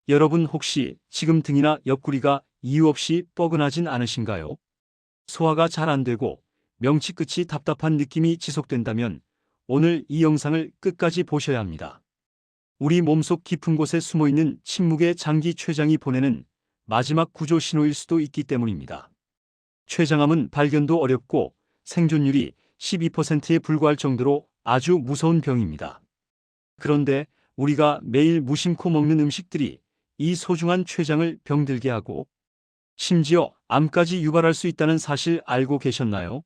여러분 혹시 지금 등이나 옆구리가 이유 없이 뻐근하진 않으신가요? 소화가 잘 안 되고 명치 끝이 답답한 느낌이 지속된다면 오늘 이 영상을 끝까지 보셔야 합니다. 우리 몸속 깊은 곳에 숨어있는 침묵의 장기 췌장이 보내는 마지막 구조 신호일 수도 있기 때문입니다. 췌장암은 발견도 어렵고 생존율이 12%에 불과할 정도로 아주 무서운 병입니다. 그런데 우리가 매일 무심코 먹는 음식들이 이 소중한 췌장을 병들게 하고 심지어 암까지 유발할 수 있다는 사실 알고 계셨나요?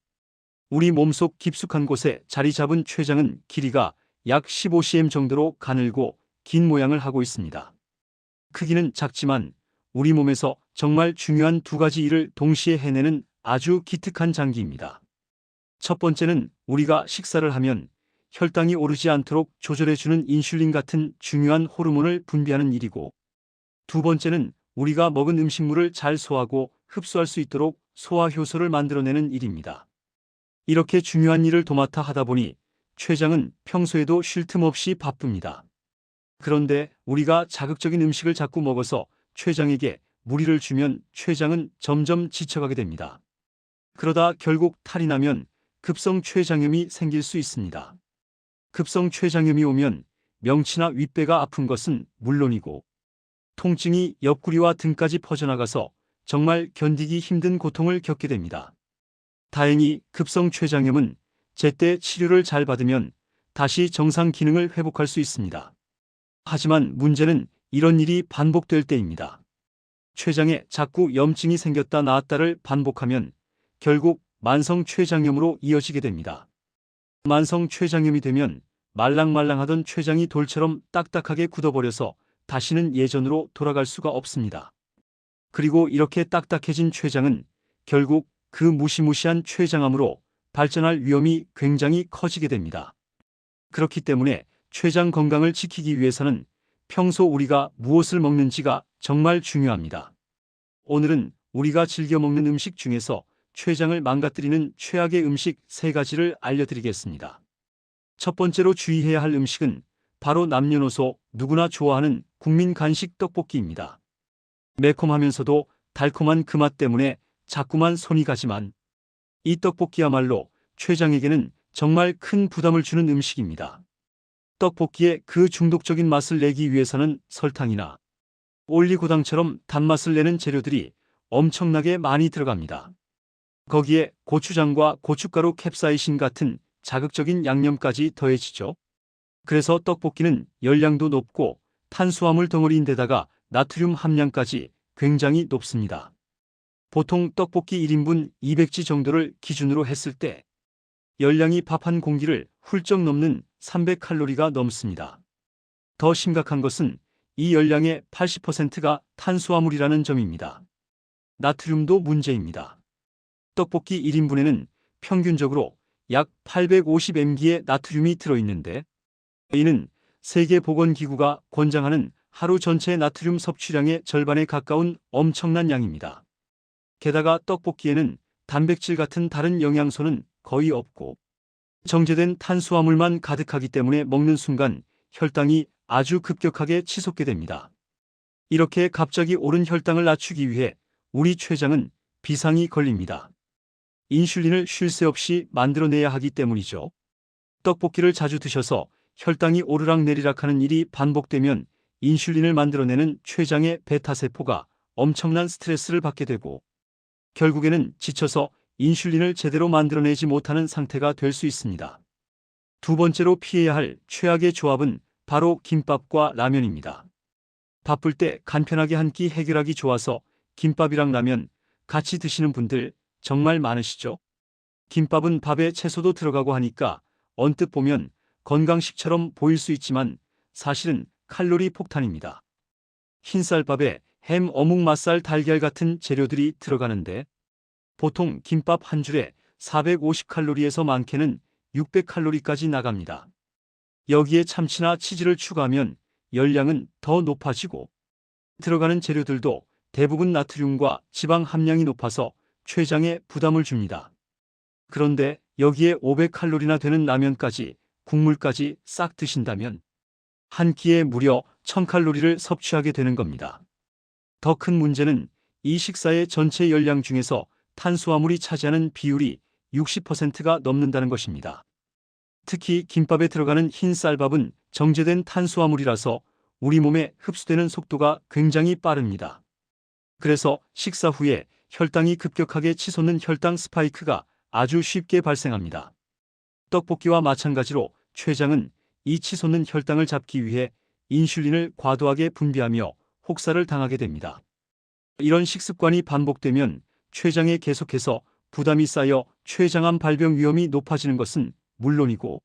우리 몸속 깊숙한 곳에 자리 잡은 췌장은 길이가 약 15cm 정도로 가늘고 긴 모양을 하고 있습니다. 크기는 작지만 우리 몸에서 정말 중요한 두 가지 일을 동시에 해내는 아주 기특한 장기입니다. 첫 번째는 우리가 식사를 하면 혈당이 오르지 않도록 조절해주는 인슐린 같은 중요한 호르몬을 분비하는 일이고, 두 번째는 우리가 먹은 음식물을 잘 소화하고 흡수할 수 있도록 소화 효소를 만들어내는 일입니다. 이렇게 중요한 일을 도맡아 하다 보니 췌장은 평소에도 쉴 틈 없이 바쁩니다. 그런데 우리가 자극적인 음식을 자꾸 먹어서 췌장에게 무리를 주면 췌장은 점점 지쳐가게 됩니다. 그러다 결국 탈이 나면 급성 췌장염이 생길 수 있습니다. 급성 췌장염이 오면 명치나 윗배가 아픈 것은 물론이고 통증이 옆구리와 등까지 퍼져나가서 정말 견디기 힘든 고통을 겪게 됩니다. 다행히 급성 췌장염은 제때 치료를 잘 받으면 다시 정상 기능을 회복할 수 있습니다. 하지만 문제는 이런 일이 반복될 때입니다. 췌장에 자꾸 염증이 생겼다 나았다를 반복하면 결국 만성 췌장염으로 이어지게 됩니다. 만성 췌장염이 되면 말랑말랑하던 췌장이 돌처럼 딱딱하게 굳어버려서 다시는 예전으로 돌아갈 수가 없습니다. 그리고 이렇게 딱딱해진 췌장은 결국 그 무시무시한 췌장암으로 발전할 위험이 굉장히 커지게 됩니다. 그렇기 때문에 췌장 건강을 지키기 위해서는 평소 우리가 무엇을 먹는지가 정말 중요합니다. 오늘은 우리가 즐겨 먹는 음식 중에서 췌장을 망가뜨리는 최악의 음식 3가지를 알려드리겠습니다. 첫 번째로 주의해야 할 음식은 바로 남녀노소 누구나 좋아하는 국민 간식 떡볶이입니다. 매콤하면서도 달콤한 그 맛 때문에 자꾸만 손이 가지만 이 떡볶이야말로 췌장에게는 정말 큰 부담을 주는 음식입니다. 떡볶이의 그 중독적인 맛을 내기 위해서는 설탕이나 올리고당처럼 단맛을 내는 재료들이 엄청나게 많이 들어갑니다. 거기에 고추장과 고춧가루, 캡사이신 같은 자극적인 양념까지 더해지죠. 그래서 떡볶이는 열량도 높고 탄수화물 덩어리인데다가 나트륨 함량까지 굉장히 높습니다. 보통 떡볶이 1인분 200지 정도를 기준으로 했을 때 열량이 밥 한 공기를 훌쩍 넘는 300칼로리가 넘습니다. 더 심각한 것은 이 열량의 80%가 탄수화물이라는 점입니다. 나트륨도 문제입니다. 떡볶이 1인분에는 평균적으로 약 850mg의 나트륨이 들어있는데 이는 세계보건기구가 권장하는 하루 전체 나트륨 섭취량의 절반에 가까운 엄청난 양입니다. 게다가 떡볶이에는 단백질 같은 다른 영양소는 거의 없고 정제된 탄수화물만 가득하기 때문에 먹는 순간 혈당이 아주 급격하게 치솟게 됩니다. 이렇게 갑자기 오른 혈당을 낮추기 위해 우리 췌장은 비상이 걸립니다. 인슐린을 쉴 새 없이 만들어내야 하기 때문이죠. 떡볶이를 자주 드셔서 혈당이 오르락내리락하는 일이 반복되면 인슐린을 만들어내는 췌장의 베타세포가 엄청난 스트레스를 받게 되고 결국에는 지쳐서 인슐린을 제대로 만들어내지 못하는 상태가 될 수 있습니다. 두 번째로 피해야 할 최악의 조합은 바로 김밥과 라면입니다. 바쁠 때 간편하게 한 끼 해결하기 좋아서 김밥이랑 라면 같이 드시는 분들 정말 많으시죠? 김밥은 밥에 채소도 들어가고 하니까 언뜻 보면 건강식처럼 보일 수 있지만 사실은 칼로리 폭탄입니다. 흰쌀밥에 햄, 어묵, 맛살, 달걀 같은 재료들이 들어가는데 보통 김밥 한 줄에 450칼로리에서 많게는 600칼로리까지 나갑니다. 여기에 참치나 치즈를 추가하면 열량은 더 높아지고 들어가는 재료들도 대부분 나트륨과 지방 함량이 높아서 췌장에 부담을 줍니다. 그런데 여기에 500칼로리나 되는 라면까지 국물까지 싹 드신다면 한 끼에 무려 1000칼로리를 섭취하게 되는 겁니다. 더 큰 문제는 이 식사의 전체 열량 중에서 탄수화물이 차지하는 비율이 60%가 넘는다는 것입니다. 특히 김밥에 들어가는 흰 쌀밥은 정제된 탄수화물이라서 우리 몸에 흡수되는 속도가 굉장히 빠릅니다. 그래서 식사 후에 혈당이 급격하게 치솟는 혈당 스파이크가 아주 쉽게 발생합니다. 떡볶이와 마찬가지로 췌장은 이 치솟는 혈당을 잡기 위해 인슐린을 과도하게 분비하며 혹사를 당하게 됩니다. 이런 식습관이 반복되면 췌장에 계속해서 부담이 쌓여 췌장암 발병 위험이 높아지는 것은 물론이고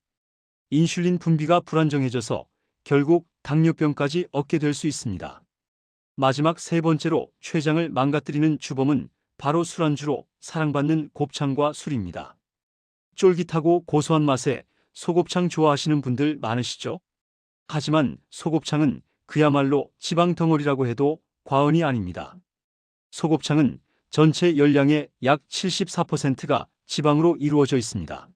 인슐린 분비가 불안정해져서 결국 당뇨병까지 얻게 될 수 있습니다. 마지막 세 번째로 췌장을 망가뜨리는 주범은 바로 술안주로 사랑받는 곱창과 술입니다. 쫄깃하고 고소한 맛에 소곱창 좋아하시는 분들 많으시죠? 하지만 소곱창은 그야말로 지방 덩어리라고 해도 과언이 아닙니다. 소곱창은 전체 열량의 약 74%가 지방으로 이루어져 있습니다.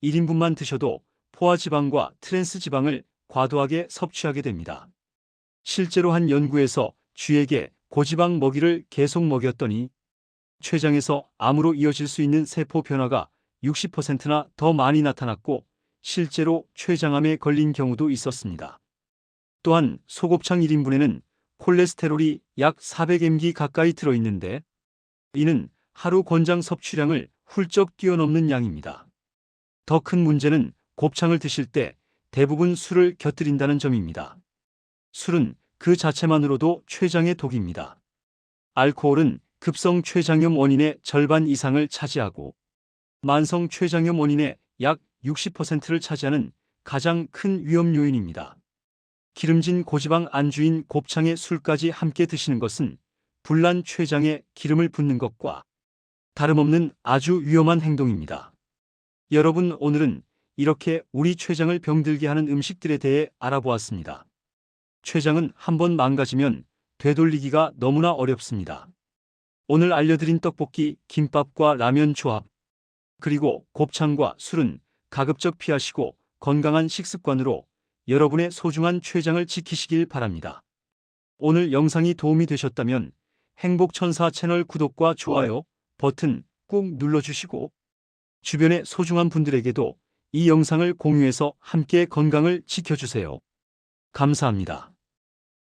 1인분만 드셔도 포화지방과 트랜스지방을 과도하게 섭취하게 됩니다. 실제로 한 연구에서 쥐에게 고지방 먹이를 계속 먹였더니 췌장에서 암으로 이어질 수 있는 세포 변화가 60%나 더 많이 나타났고 실제로 췌장암에 걸린 경우도 있었습니다. 또한 소곱창 1인분에는 콜레스테롤이 약 400mg 가까이 들어있는데 이는 하루 권장 섭취량을 훌쩍 뛰어넘는 양입니다. 더 큰 문제는 곱창을 드실 때 대부분 술을 곁들인다는 점입니다. 술은 그 자체만으로도 췌장의 독입니다. 알코올은 급성 췌장염 원인의 절반 이상을 차지하고 만성 췌장염 원인의 약 60%를 차지하는 가장 큰 위험 요인입니다. 기름진 고지방 안주인 곱창에 술까지 함께 드시는 것은 불난 췌장에 기름을 붓는 것과 다름없는 아주 위험한 행동입니다. 여러분, 오늘은 이렇게 우리 췌장을 병들게 하는 음식들에 대해 알아보았습니다. 췌장은 한번 망가지면 되돌리기가 너무나 어렵습니다. 오늘 알려드린 떡볶이, 김밥과 라면 조합, 그리고 곱창과 술은 가급적 피하시고 건강한 식습관으로 여러분의 소중한 췌장을 지키시길 바랍니다. 오늘 영상이 도움이 되셨다면 행복천사 채널 구독과 좋아요 버튼 꾹 눌러주시고 주변의 소중한 분들에게도 이 영상을 공유해서 함께 건강을 지켜주세요. 감사합니다.